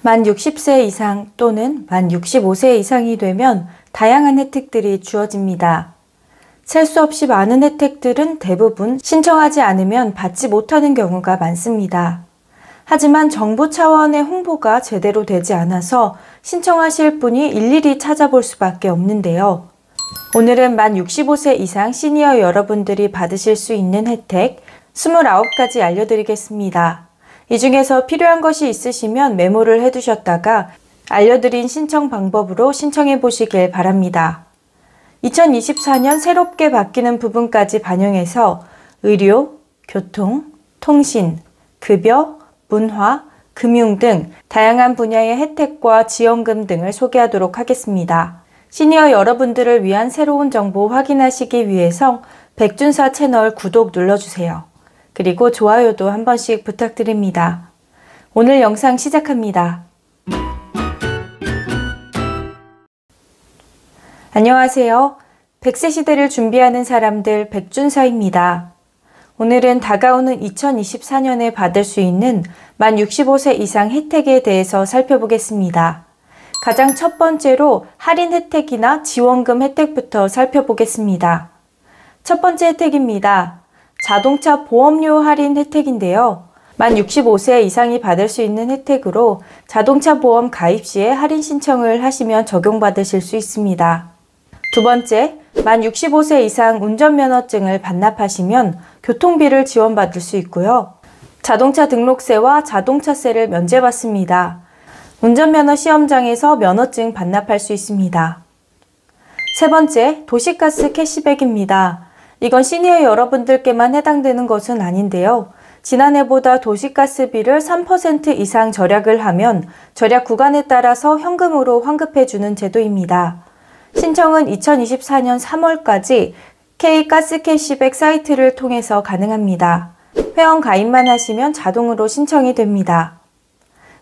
만 60세 이상 또는 만 65세 이상이 되면 다양한 혜택들이 주어집니다. 셀 수 없이 많은 혜택들은 대부분 신청하지 않으면 받지 못하는 경우가 많습니다. 하지만 정부 차원의 홍보가 제대로 되지 않아서 신청하실 분이 일일이 찾아볼 수밖에 없는데요. 오늘은 만 65세 이상 시니어 여러분들이 받으실 수 있는 혜택 29가지 알려드리겠습니다. 이 중에서 필요한 것이 있으시면 메모를 해두셨다가 알려드린 신청 방법으로 신청해 보시길 바랍니다. 2024년 새롭게 바뀌는 부분까지 반영해서 의료, 교통, 통신, 급여, 문화, 금융 등 다양한 분야의 혜택과 지원금 등을 소개하도록 하겠습니다. 시니어 여러분들을 위한 새로운 정보 확인하시기 위해서 백준사 채널 구독 눌러주세요. 그리고 좋아요도 한 번씩 부탁드립니다. 오늘 영상 시작합니다. 안녕하세요. 100세 시대를 준비하는 사람들 백준사입니다. 오늘은 다가오는 2024년에 받을 수 있는 만 65세 이상 혜택에 대해서 살펴보겠습니다. 가장 첫 번째로 할인 혜택이나 지원금 혜택부터 살펴보겠습니다. 첫 번째 혜택입니다. 자동차 보험료 할인 혜택인데요. 만 65세 이상이 받을 수 있는 혜택으로 자동차 보험 가입 시에 할인 신청을 하시면 적용받으실 수 있습니다. 두 번째, 만 65세 이상 운전면허증을 반납하시면 교통비를 지원받을 수 있고요. 자동차 등록세와 자동차세를 면제받습니다. 운전면허 시험장에서 면허증 반납할 수 있습니다. 세 번째, 도시가스 캐시백입니다. 이건 시니어 여러분들께만 해당되는 것은 아닌데요. 지난해보다 도시가스비를 3% 이상 절약을 하면 절약 구간에 따라서 현금으로 환급해주는 제도입니다. 신청은 2024년 3월까지 K가스캐시백 사이트를 통해서 가능합니다. 회원 가입만 하시면 자동으로 신청이 됩니다.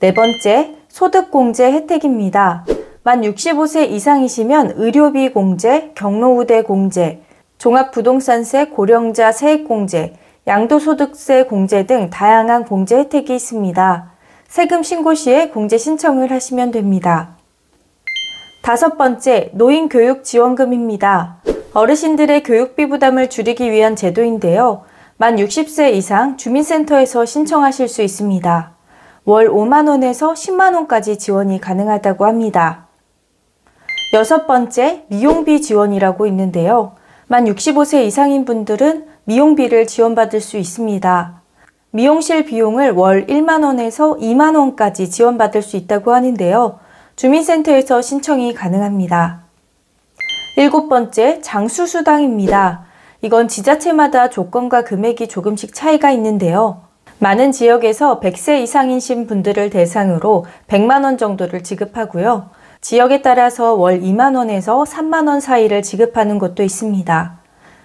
네 번째, 소득공제 혜택입니다. 만 65세 이상이시면 의료비 공제, 경로우대 공제, 종합부동산세 고령자 세액공제, 양도소득세 공제 등 다양한 공제 혜택이 있습니다. 세금 신고 시에 공제 신청을 하시면 됩니다. 다섯 번째, 노인교육지원금입니다. 어르신들의 교육비 부담을 줄이기 위한 제도인데요. 만 60세 이상 주민센터에서 신청하실 수 있습니다. 월 5만원에서 10만원까지 지원이 가능하다고 합니다. 여섯 번째, 미용비 지원이라고 있는데요. 만 65세 이상인 분들은 미용비를 지원받을 수 있습니다. 미용실 비용을 월 1만원에서 2만원까지 지원받을 수 있다고 하는데요. 주민센터에서 신청이 가능합니다. 일곱 번째, 장수수당입니다. 이건 지자체마다 조건과 금액이 조금씩 차이가 있는데요. 많은 지역에서 100세 이상이신 분들을 대상으로 100만원 정도를 지급하고요. 지역에 따라서 월 2만원에서 3만원 사이를 지급하는 곳도 있습니다.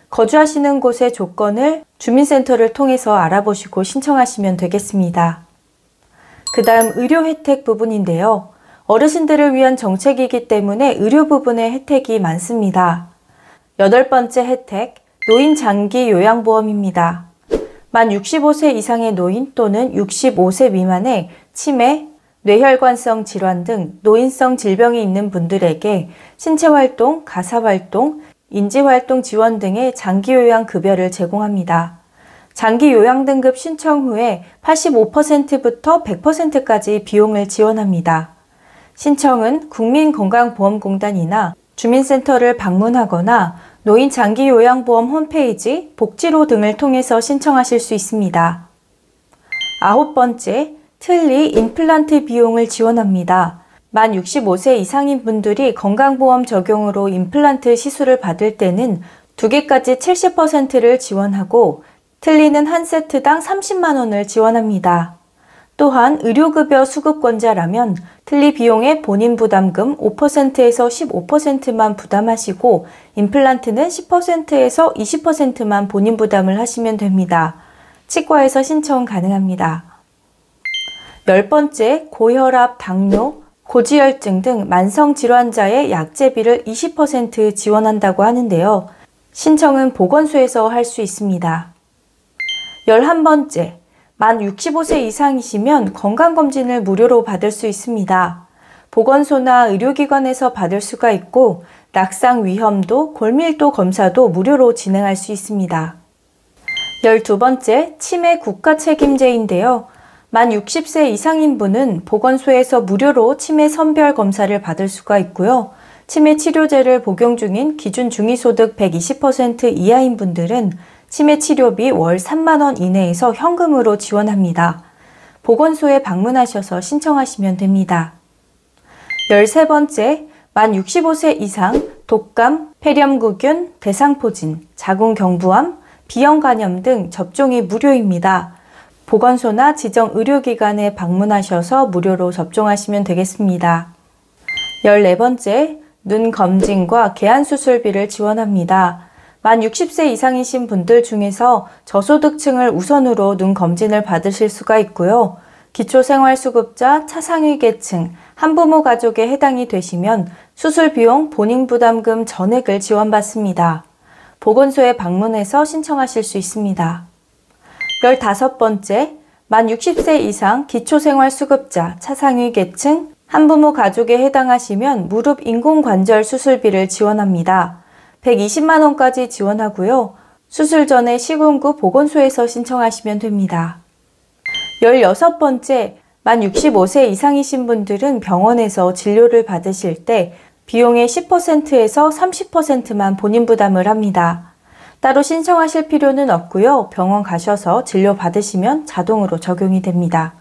거주하시는 곳의 조건을 주민센터를 통해서 알아보시고 신청하시면 되겠습니다. 그 다음 의료 혜택 부분인데요. 어르신들을 위한 정책이기 때문에 의료 부분의 혜택이 많습니다. 여덟 번째 혜택, 노인 장기 요양보험입니다. 만 65세 이상의 노인 또는 65세 미만의 치매, 뇌혈관성 질환 등 노인성 질병이 있는 분들에게 신체활동, 가사활동, 인지활동 지원 등의 장기요양급여를 제공합니다. 장기요양 등급 신청 후에 85%부터 100%까지 비용을 지원합니다. 신청은 국민건강보험공단이나 주민센터를 방문하거나 노인장기요양보험 홈페이지, 복지로 등을 통해서 신청하실 수 있습니다. 아홉 번째, 틀니 임플란트 비용을 지원합니다. 만 65세 이상인 분들이 건강보험 적용으로 임플란트 시술을 받을 때는 2개까지 70%를 지원하고 틀니는 한 세트당 30만원을 지원합니다. 또한 의료급여 수급권자라면 틀니 비용의 본인 부담금 5%에서 15%만 부담하시고 임플란트는 10%에서 20%만 본인 부담을 하시면 됩니다. 치과에서 신청 가능합니다. 열 번째, 고혈압, 당뇨, 고지혈증 등 만성질환자의 약제비를 20% 지원한다고 하는데요. 신청은 보건소에서 할 수 있습니다. 11번째, 만 65세 이상이시면 건강검진을 무료로 받을 수 있습니다. 보건소나 의료기관에서 받을 수가 있고 낙상 위험도, 골밀도 검사도 무료로 진행할 수 있습니다. 12번째, 치매 국가 책임제인데요. 만 60세 이상인 분은 보건소에서 무료로 치매 선별 검사를 받을 수가 있고요. 치매 치료제를 복용 중인 기준 중위소득 120% 이하인 분들은 치매 치료비 월 3만 원 이내에서 현금으로 지원합니다. 보건소에 방문하셔서 신청하시면 됩니다. 13번째, 만 65세 이상 독감, 폐렴구균, 대상포진, 자궁경부암, 비형간염 등 접종이 무료입니다. 보건소나 지정 의료기관에 방문하셔서 무료로 접종하시면 되겠습니다. 14번째, 눈 검진과 개안 수술비를 지원합니다. 만 60세 이상이신 분들 중에서 저소득층을 우선으로 눈 검진을 받으실 수가 있고요. 기초생활수급자, 차상위 계층, 한부모 가족에 해당이 되시면 수술 비용 본인 부담금 전액을 지원받습니다. 보건소에 방문해서 신청하실 수 있습니다. 15번째, 만 60세 이상 기초생활수급자, 차상위 계층, 한부모 가족에 해당하시면 무릎 인공관절 수술비를 지원합니다. 120만 원까지 지원하고요. 수술 전에 시군구 보건소에서 신청하시면 됩니다. 16번째, 만 65세 이상이신 분들은 병원에서 진료를 받으실 때 비용의 10%에서 30%만 본인 부담을 합니다. 따로 신청하실 필요는 없고요. 병원 가셔서 진료 받으시면 자동으로 적용이 됩니다.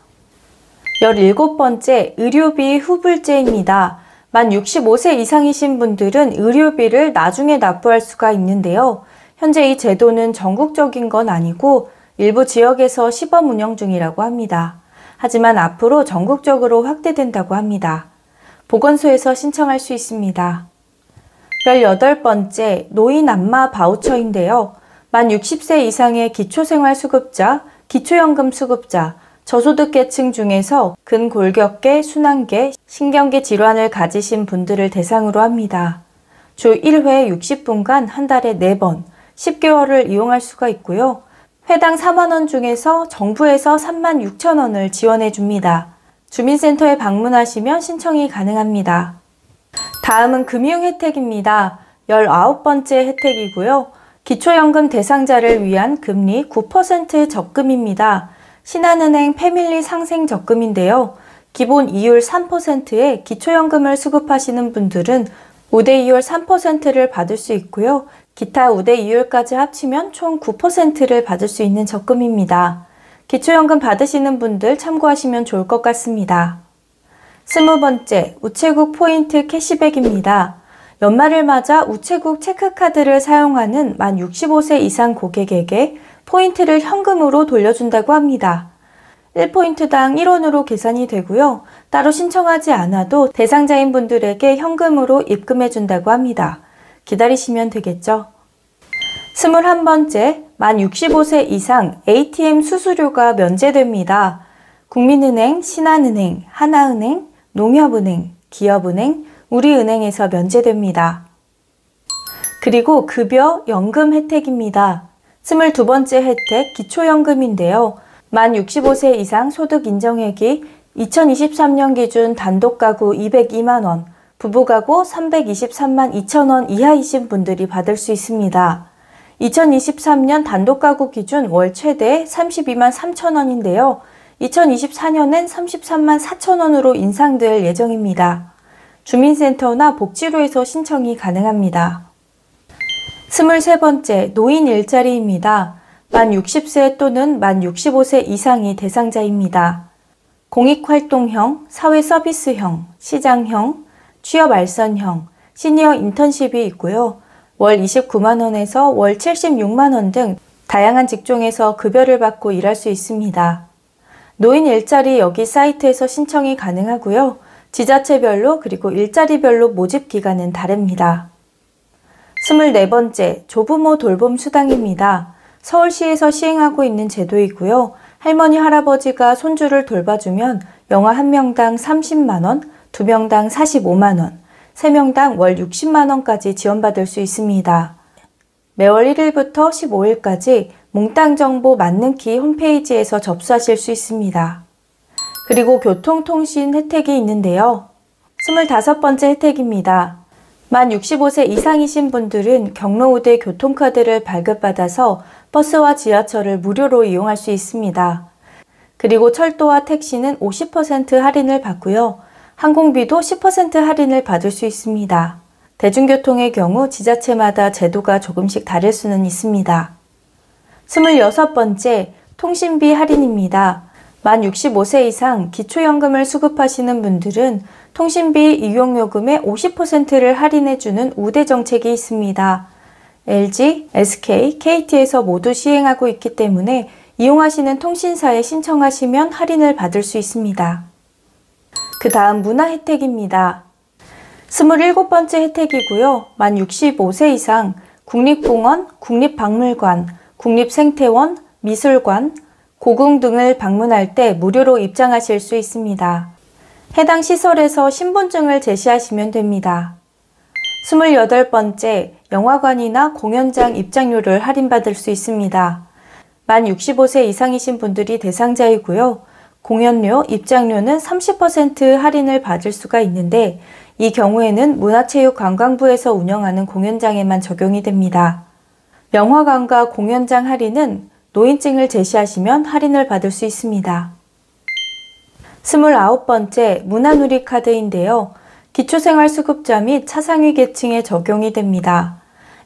17번째, 의료비 후불제입니다. 만 65세 이상이신 분들은 의료비를 나중에 납부할 수가 있는데요. 현재 이 제도는 전국적인 건 아니고 일부 지역에서 시범 운영 중이라고 합니다. 하지만 앞으로 전국적으로 확대된다고 합니다. 보건소에서 신청할 수 있습니다. 18번째, 노인 안마 바우처인데요. 만 60세 이상의 기초생활수급자, 기초연금 수급자, 저소득계층 중에서 근골격계, 순환계, 신경계 질환을 가지신 분들을 대상으로 합니다. 주 1회 60분간 한 달에 4번, 10개월을 이용할 수가 있고요. 회당 4만 원 중에서 정부에서 3만 6천 원을 지원해 줍니다. 주민센터에 방문하시면 신청이 가능합니다. 다음은 금융 혜택입니다. 19번째 혜택이고요. 기초연금 대상자를 위한 금리 9% 적금입니다. 신한은행 패밀리 상생적금인데요. 기본 이율 3%에 기초연금을 수급하시는 분들은 우대 이율 3%를 받을 수 있고요. 기타 우대 이율까지 합치면 총 9%를 받을 수 있는 적금입니다. 기초연금 받으시는 분들 참고하시면 좋을 것 같습니다. 20번째, 우체국 포인트 캐시백입니다. 연말을 맞아 우체국 체크카드를 사용하는 만 65세 이상 고객에게 포인트를 현금으로 돌려준다고 합니다. 1포인트당 1원으로 계산이 되고요. 따로 신청하지 않아도 대상자인 분들에게 현금으로 입금해준다고 합니다. 기다리시면 되겠죠? 21번째, 만 65세 이상 ATM 수수료가 면제됩니다. 국민은행, 신한은행, 하나은행, 농협은행, 기업은행, 우리은행에서 면제됩니다. 그리고 급여, 연금 혜택입니다. 22번째 혜택, 기초연금인데요. 만 65세 이상 소득 인정액이 2023년 기준 단독가구 202만원, 부부가구 323만 2천원 이하이신 분들이 받을 수 있습니다. 2023년 단독가구 기준 월 최대 32만 3천원인데요. 2024년엔 33만 4천원으로 인상될 예정입니다. 주민센터나 복지로에서 신청이 가능합니다. 23번째, 노인 일자리입니다. 만 60세 또는 만 65세 이상이 대상자입니다. 공익활동형, 사회서비스형, 시장형, 취업알선형, 시니어 인턴십이 있고요. 월 29만원에서 월 76만원 등 다양한 직종에서 급여를 받고 일할 수 있습니다. 노인 일자리 여기 사이트에서 신청이 가능하고요. 지자체별로 그리고 일자리별로 모집 기간은 다릅니다. 24번째, 조부모 돌봄 수당입니다. 서울시에서 시행하고 있는 제도이고요. 할머니, 할아버지가 손주를 돌봐주면 영아 1명당 30만원, 2명당 45만원, 3명당 월 60만원까지 지원받을 수 있습니다. 매월 1일부터 15일까지 몽땅 정보 만능키 홈페이지에서 접수하실 수 있습니다. 그리고 교통통신 혜택이 있는데요. 25번째 혜택입니다. 만 65세 이상이신 분들은 경로우대 교통카드를 발급받아서 버스와 지하철을 무료로 이용할 수 있습니다. 그리고 철도와 택시는 50% 할인을 받고요. 항공비도 10% 할인을 받을 수 있습니다. 대중교통의 경우 지자체마다 제도가 조금씩 다를 수는 있습니다. 26번째, 통신비 할인입니다. 만 65세 이상 기초연금을 수급하시는 분들은 통신비 이용요금의 50%를 할인해주는 우대 정책이 있습니다. LG, SK, KT에서 모두 시행하고 있기 때문에 이용하시는 통신사에 신청하시면 할인을 받을 수 있습니다. 그 다음 문화 혜택입니다. 27번째 혜택이고요. 만 65세 이상 국립공원, 국립박물관, 국립생태원, 미술관, 고궁 등을 방문할 때 무료로 입장하실 수 있습니다. 해당 시설에서 신분증을 제시하시면 됩니다. 28번째, 영화관이나 공연장 입장료를 할인받을 수 있습니다. 만 65세 이상이신 분들이 대상자이고요. 공연료, 입장료는 30% 할인을 받을 수가 있는데 이 경우에는 문화체육관광부에서 운영하는 공연장에만 적용이 됩니다. 영화관과 공연장 할인은 노인증을 제시하시면 할인을 받을 수 있습니다. 29번째, 문화누리카드인데요. 기초생활수급자 및 차상위 계층에 적용이 됩니다.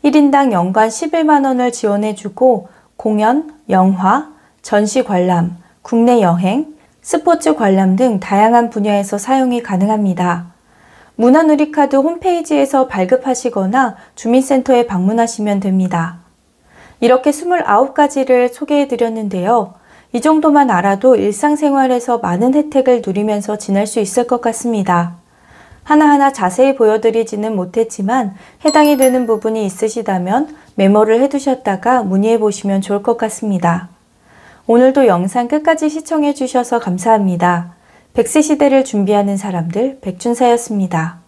1인당 연간 11만원을 지원해주고 공연, 영화, 전시 관람, 국내 여행, 스포츠 관람 등 다양한 분야에서 사용이 가능합니다. 문화누리카드 홈페이지에서 발급하시거나 주민센터에 방문하시면 됩니다. 이렇게 29가지를 소개해드렸는데요. 이 정도만 알아도 일상생활에서 많은 혜택을 누리면서 지낼 수 있을 것 같습니다. 하나하나 자세히 보여드리지는 못했지만 해당이 되는 부분이 있으시다면 메모를 해두셨다가 문의해 보시면 좋을 것 같습니다. 오늘도 영상 끝까지 시청해 주셔서 감사합니다. 100세 시대를 준비하는 사람들 백준사였습니다.